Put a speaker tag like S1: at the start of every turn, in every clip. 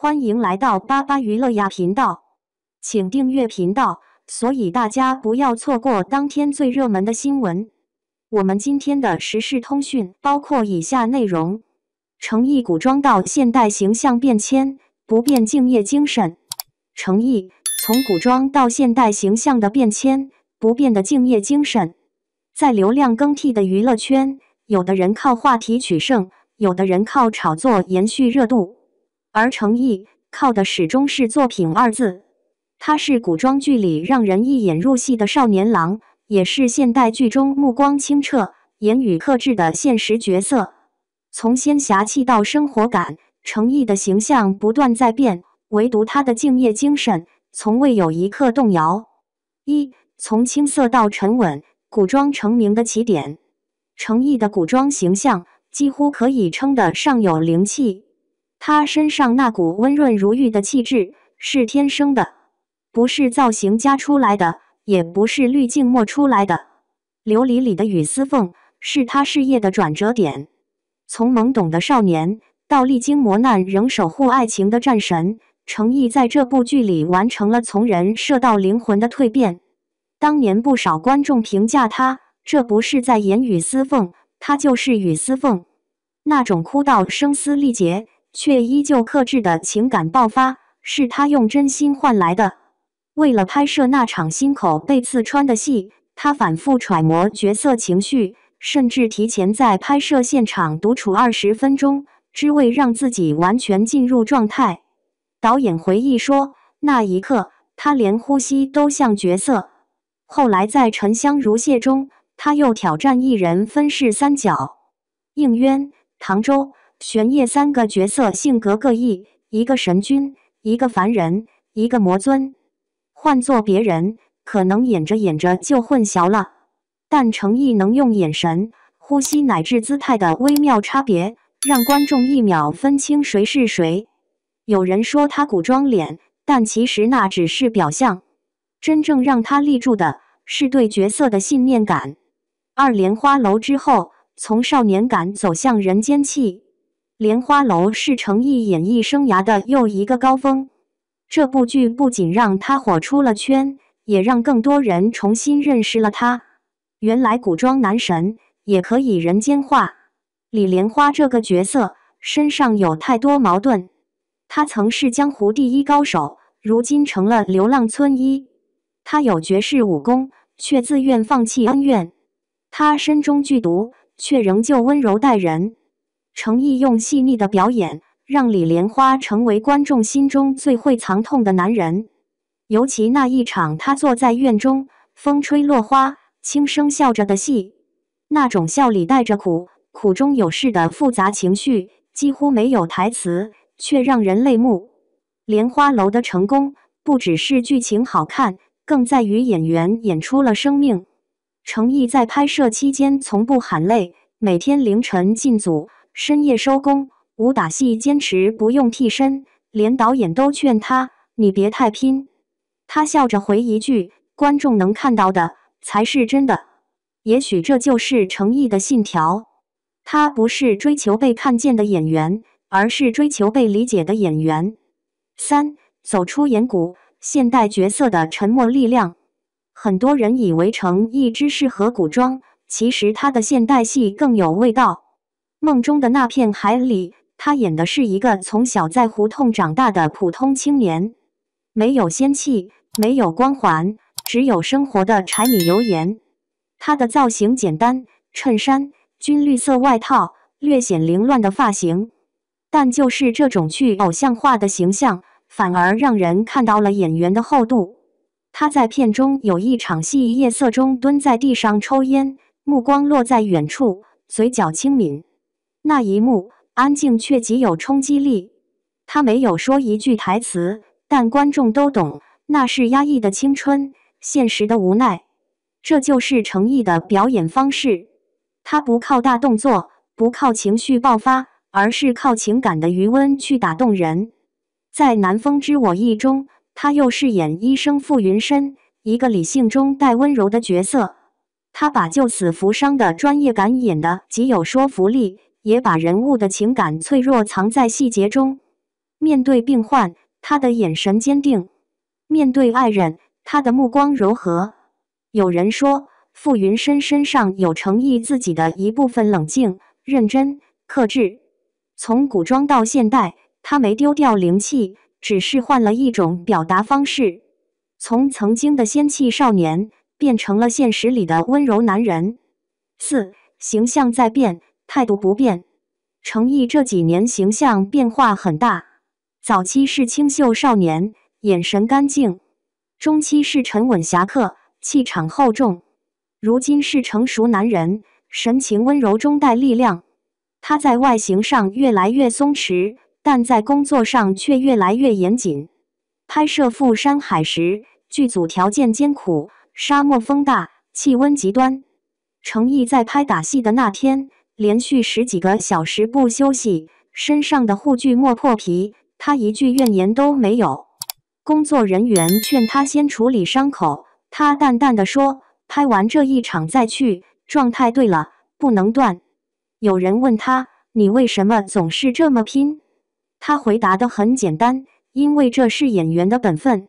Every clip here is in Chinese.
S1: 欢迎来到巴巴娱乐呀频道，请订阅频道，所以大家不要错过当天最热门的新闻。我们今天的时事通讯包括以下内容：诚意古装到现代形象变迁，不变敬业精神。诚意从古装到现代形象的变迁，不变的敬业精神。在流量更替的娱乐圈，有的人靠话题取胜，有的人靠炒作延续热度。而诚意靠的始终是作品二字，他是古装剧里让人一眼入戏的少年郎，也是现代剧中目光清澈、言语克制的现实角色。从仙侠气到生活感，诚意的形象不断在变，唯独他的敬业精神从未有一刻动摇。从青涩到沉稳，古装成名的起点。诚意的古装形象几乎可以称得上有灵气。他身上那股温润如玉的气质是天生的，不是造型加出来的，也不是滤镜抹出来的。琉璃里的雨丝凤是他事业的转折点，从懵懂的少年到历经磨难仍守护爱情的战神，诚意在这部剧里完成了从人设到灵魂的蜕变。当年不少观众评价他，这不是在演雨丝凤，他就是雨丝凤，那种哭到声嘶力竭却依旧克制的情感爆发，是他用真心换来的。为了拍摄那场心口被刺穿的戏，他反复揣摩角色情绪，甚至提前在拍摄现场独处20分钟，只为让自己完全进入状态。导演回忆说，那一刻他连呼吸都像角色。后来在《沉香如屑》中，他又挑战一人分饰三角，应渊、唐周、玄烨三个角色性格各异，一个神君，一个凡人，一个魔尊。换做别人，可能演着演着就混淆了，但诚意能用眼神、呼吸乃至姿态的微妙差别，让观众一秒分清谁是谁。有人说他古装脸，但其实那只是表象，真正让他立住的是对角色的信念感。莲花楼之后，从少年感走向人间气。莲花楼是诚意演艺生涯的又一个高峰。这部剧不仅让他火出了圈，也让更多人重新认识了他。原来古装男神也可以人间化。李莲花这个角色身上有太多矛盾。他曾是江湖第一高手，如今成了流浪村医。他有绝世武功，却自愿放弃恩怨。他身中剧毒，却仍旧温柔待人。诚意用细腻的表演，让李莲花成为观众心中最会藏痛的男人。尤其那一场他坐在院中，风吹落花，轻声笑着的戏，那种笑里带着苦，苦中有事的复杂情绪，几乎没有台词，却让人泪目。莲花楼的成功，不只是剧情好看，更在于演员演出了生命。诚意在拍摄期间从不喊累，每天凌晨进组，深夜收工，武打戏坚持不用替身，连导演都劝他，你别太拼。他笑着回一句，观众能看到的才是真的。也许这就是诚意的信条。他不是追求被看见的演员，而是追求被理解的演员。走出演古现代角色的沉默力量。很多人以为诚意只适合古装，其实他的现代戏更有味道。梦中的那片海里，他演的是一个从小在胡同长大的普通青年，没有仙气，没有光环，只有生活的柴米油盐。他的造型简单，衬衫、军绿色外套，略显凌乱的发型，但就是这种去偶像化的形象，反而让人看到了演员的厚度。他在片中有一场戏，夜色中蹲在地上抽烟，目光落在远处，嘴角轻抿。那一幕安静却极有冲击力，他没有说一句台词，但观众都懂，那是压抑的青春，现实的无奈。这就是诚意的表演方式。他不靠大动作，不靠情绪爆发，而是靠情感的余温去打动人。在《南风知我意》中，他又饰演医生傅云深，一个理性中带温柔的角色。他把救死扶伤的专业感演得极有说服力，也把人物的情感脆弱藏在细节中。面对病患，他的眼神坚定；面对爱人，他的目光柔和。有人说，傅云深身上有程毅自己的一部分冷静、认真、克制。从古装到现代，他没丢掉灵气，只是换了一种表达方式。从曾经的仙气少年，变成了现实里的温柔男人。4. 形象在变，态度不变。程毅这几年形象变化很大，早期是清秀少年，眼神干净；中期是沉稳侠客，气场厚重；如今是成熟男人，神情温柔中带力量。他在外形上越来越松弛，但在工作上却越来越严谨。拍摄赴山海时，剧组条件艰苦，沙漠风大，气温极端。程毅在拍打戏的那天，连续10几个小时不休息，身上的护具磨破皮，他一句怨言都没有。工作人员劝他先处理伤口，他淡淡的说：“拍完这一场再去，状态对了，不能断。”有人问他：“你为什么总是这么拼？”他回答得很简单：“因为这是演员的本分。”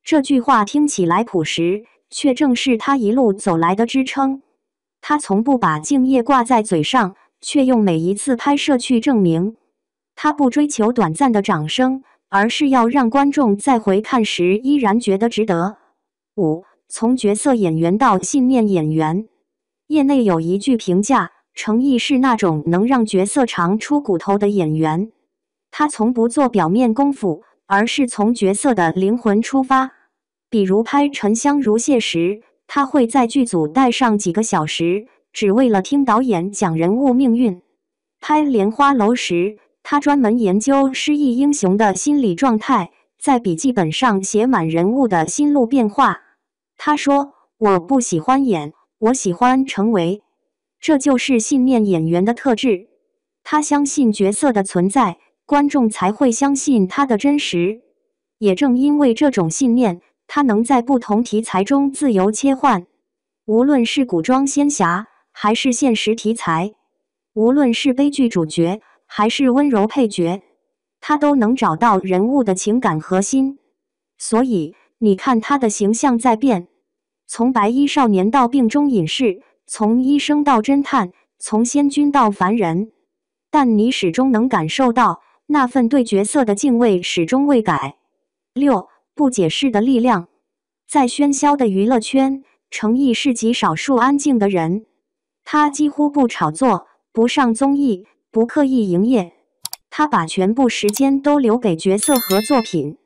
S1: 这句话听起来朴实，却正是他一路走来的支撑。他从不把敬业挂在嘴上，却用每一次拍摄去证明。他不追求短暂的掌声，而是要让观众在回看时依然觉得值得。5. 从角色演员到信念演员。业内有一句评价，程毅是那种能让角色尝出骨头的演员。他从不做表面功夫，而是从角色的灵魂出发。比如拍《沉香如屑》时，他会在剧组待上几个小时，只为了听导演讲人物命运。拍《莲花楼》时，他专门研究失忆英雄的心理状态，在笔记本上写满人物的心路变化。他说：“我不喜欢演，我喜欢成为。”这就是信念演员的特质。他相信角色的存在，观众才会相信他的真实。也正因为这种信念，他能在不同题材中自由切换。无论是古装仙侠，还是现实题材；无论是悲剧主角，还是温柔配角，他都能找到人物的情感核心。所以，你看他的形象在变，从白衣少年到病中隐士，从医生到侦探，从仙君到凡人，但你始终能感受到那份对角色的敬畏始终未改。6. 不解释的力量。在喧嚣的娱乐圈，程毅是极少数安静的人。他几乎不炒作，不上综艺，不刻意营业，他把全部时间都留给角色和作品。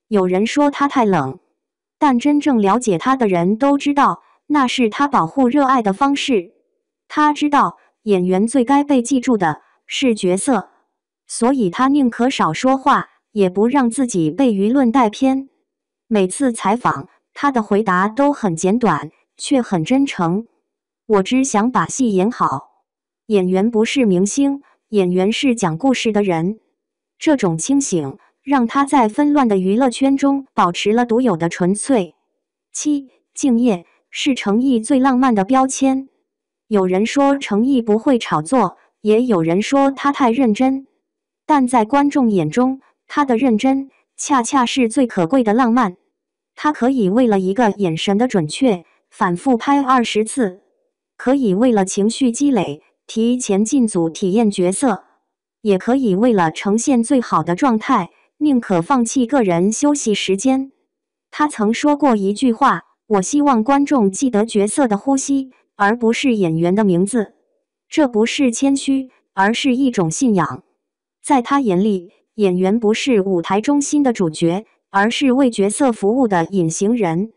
S1: 有人说他太冷，但真正了解他的人都知道，那是他保护热爱的方式。他知道，演员最该被记住的是角色，所以他宁可少说话，也不让自己被舆论带偏。每次采访，他的回答都很简短，却很真诚。我只想把戏演好。演员不是明星，演员是讲故事的人。这种清醒，让他在纷乱的娱乐圈中保持了独有的纯粹。7. 敬业是程毅最浪漫的标签。有人说程毅不会炒作，也有人说他太认真。但在观众眼中，他的认真恰恰是最可贵的浪漫。他可以为了一个眼神的准确，反复拍20次；可以为了情绪积累，提前进组体验角色；也可以为了呈现最好的状态，宁可放弃个人休息时间。他曾说过一句话：“我希望观众记得角色的呼吸，而不是演员的名字。”这不是谦虚，而是一种信仰。在他眼里，演员不是舞台中心的主角，而是为角色服务的隐形人。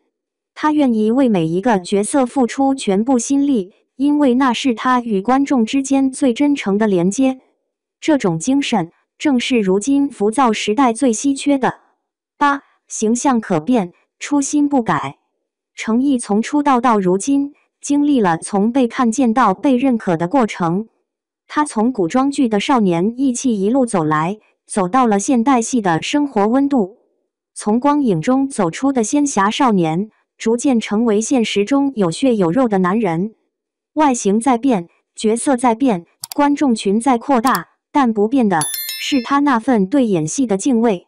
S1: 他愿意为每一个角色付出全部心力，因为那是他与观众之间最真诚的连接。这种精神，正是如今浮躁时代最稀缺的。8. 形象可变，初心不改。程毅从出道到如今，经历了从被看见到被认可的过程。他从古装剧的少年义气一路走来，走到了现代戏的生活温度。从光影中走出的仙侠少年，逐渐成为现实中有血有肉的男人。外形在变，角色在变，观众群在扩大，但不变的是他那份对演戏的敬畏。